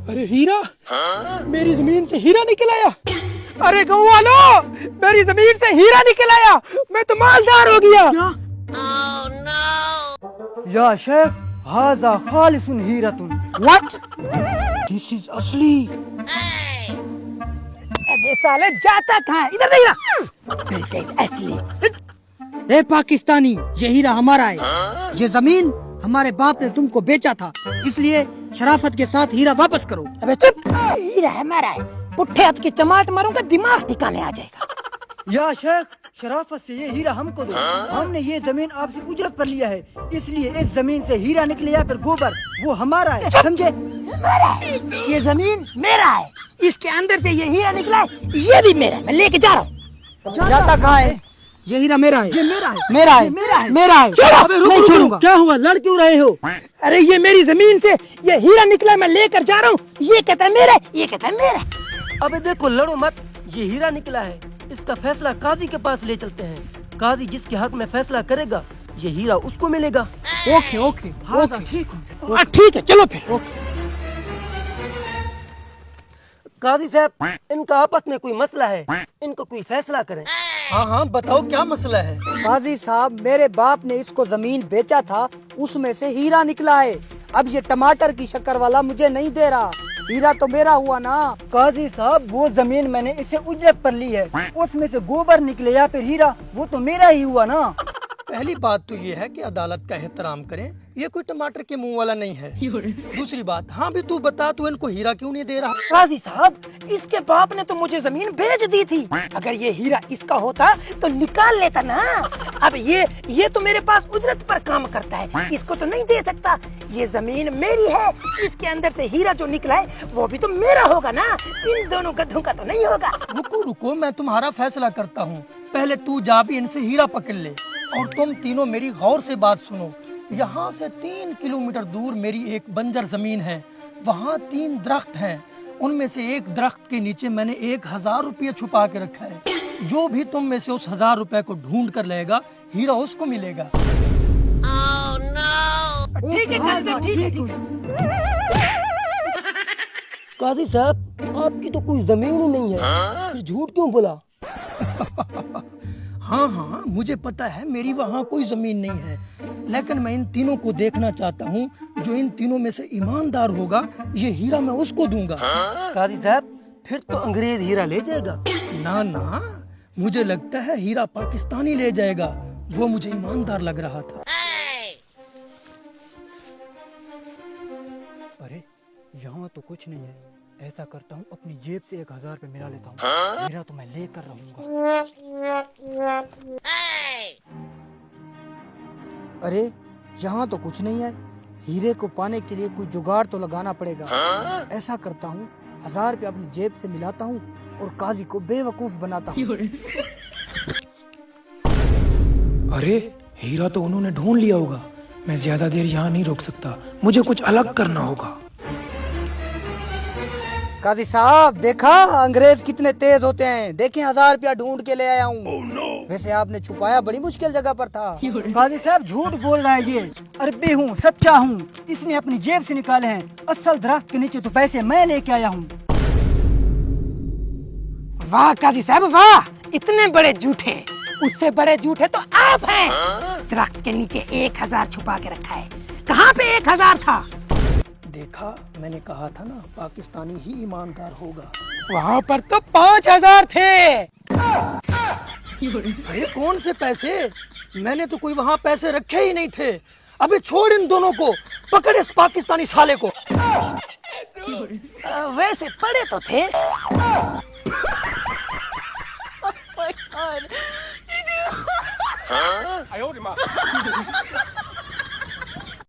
अरे हीरा, मेरी जमीन से हीरा निकल आया। अरे गाँव वालों, मेरी जमीन से हीरा निकल आया। मैं तो मालदार हो गया। या शेख, हाजा खालिसुन हीरतुन। व्हाट? दिस इज असली। अबे साले जाता कहाँ है? इधर देख ना। This is असली। ए पाकिस्तानी, ये हीरा हमारा है। ये जमीन हमारे बाप ने तुमको बेचा था, इसलिए शराफत के साथ हीरा वापस करो। अबे चुप। हीरा हमारा है। पुट्ठे हाथ की चमाट मारूंगा, दिमाग ठिकाने आ जाएगा। या शेख, शराफत से ये हीरा हमको दो। हमने ये जमीन आपसे उजरत पर लिया है, इसलिए इस जमीन से हीरा निकले या फिर गोबर, वो हमारा है, समझे? मेरा है। ये जमीन मेरा है। इसके अंदर से ये हीरा निकला है, ये भी मेरा है। मैं लेके जा रहा हूँ। जाता कहाँ है? ये हीरा मेरा है। ये मेरा है। मेरा है। मेरा है। मेरा है। अबे रुको, नहीं छोड़ूंगा। क्या हुआ, लड़ क्यों रहे हो? अरे ये मेरी जमीन से ये हीरा निकला, मैं लेकर जा रहा हूँ। ये कहता है मेरा है, ये कहता है मेरा है। अबे देखो, लड़ो मत। ये हीरा निकला है, इसका फैसला काजी के पास ले चलते हैं। काजी जिसके हक में फैसला करेगा, ये हीरा उसको मिलेगा। ओके ओके ओके, ठीक है, चलो फिर। ओके। काजी साहब, इनका आपस में कोई मसला है, इनको कोई फैसला करें। हाँ हाँ, बताओ क्या मसला है? काजी साहब, मेरे बाप ने इसको जमीन बेचा था, उसमें से हीरा निकला है। अब ये टमाटर की शक्कर वाला मुझे नहीं दे रहा। हीरा तो मेरा हुआ ना। काजी साहब, वो जमीन मैंने इसे उजरत पर ली है, उसमें से गोबर निकले या फिर हीरा, वो तो मेरा ही हुआ ना। पहली बात तो ये है कि अदालत का एहतराम करें, ये कोई टमाटर के मुंह वाला नहीं है। दूसरी बात, हाँ भी तू बता, तू इनको हीरा क्यों नहीं दे रहा? काजी साहब, इसके बाप ने तो मुझे जमीन बेच दी थी। अगर ये हीरा इसका होता तो निकाल लेता ना। अब ये तो मेरे पास उजरत पर काम करता है, इसको तो नहीं दे सकता। ये जमीन मेरी है, इसके अंदर से हीरा जो निकला है वो भी तो मेरा होगा ना। इन दोनों गधों का तो नहीं होगा। रुको रुको, मैं तुम्हारा फैसला करता हूँ। पहले तू जा भी इनसे हीरा पकड़ ले, और तुम तीनों मेरी गौर से बात सुनो। यहाँ से 3 किलोमीटर दूर मेरी एक बंजर जमीन है, वहाँ 3 दरख्त हैं। उनमें से एक दरख्त के नीचे मैंने 1000 रुपये छुपा के रखा है। जो भी तुम में से उस 1000 रुपए को ढूंढ कर लेगा, हीरा उसको मिलेगा। ठीक है, ठीक है। काजी साहब, आपकी तो कोई जमीन ही नहीं है, फिर झूठ क्यों बोला? हाँ हाँ, मुझे पता है मेरी वहाँ कोई जमीन नहीं है, लेकिन मैं इन तीनों को देखना चाहता हूँ। जो इन तीनों में से ईमानदार होगा, ये हीरा मैं उसको दूंगा। काजी साहब, फिर तो अंग्रेज हीरा ले जाएगा। ना ना, मुझे लगता है हीरा पाकिस्तानी ले जाएगा, वो मुझे ईमानदार लग रहा था। अरे यहाँ तो कुछ नहीं है। ऐसा करता हूँ, अपनी जेब से 1000 रुपये मिला लेता हूँ। मेरा तो मैं लेकर रहूंगा। अरे यहाँ तो कुछ नहीं है। हीरे को पाने के लिए कोई जुगाड़ तो लगाना पड़ेगा। ऐसा करता हूँ, 1000 रुपये अपनी जेब से मिलाता हूँ और काजी को बेवकूफ बनाता हूँ। अरे हीरा तो उन्होंने ढूंढ लिया होगा। मैं ज्यादा देर यहाँ नहीं रोक सकता, मुझे कुछ अलग करना होगा। काजी साहब, देखा अंग्रेज कितने तेज होते हैं। देखें, 1000 रुपया ढूंढ के ले आया हूँ। वैसे आपने छुपाया बड़ी मुश्किल जगह पर था। काजी साहब, झूठ बोल रहा है ये। अरबी हूँ, सच्चा हूँ। इसने अपनी जेब से निकाले हैं। असल दरख्त के नीचे तो पैसे मैं लेके आया हूँ। वाह काजी साहब वाह, इतने बड़े झूठे। उससे बड़े झूठे तो आप हैं। दरख्त के नीचे 1000 छुपा के रखा है। कहाँ पे 1000 था? देखा, मैंने कहा था ना, पाकिस्तानी ही ईमानदार होगा। वहाँ पर तो 5000 थे। अरे कौन से पैसे? मैंने तो कोई वहाँ पैसे रखे ही नहीं थे। अबे छोड़ इन दोनों को, पकड़ इस पाकिस्तानी साले को। वैसे पड़े तो थे। Oh my God.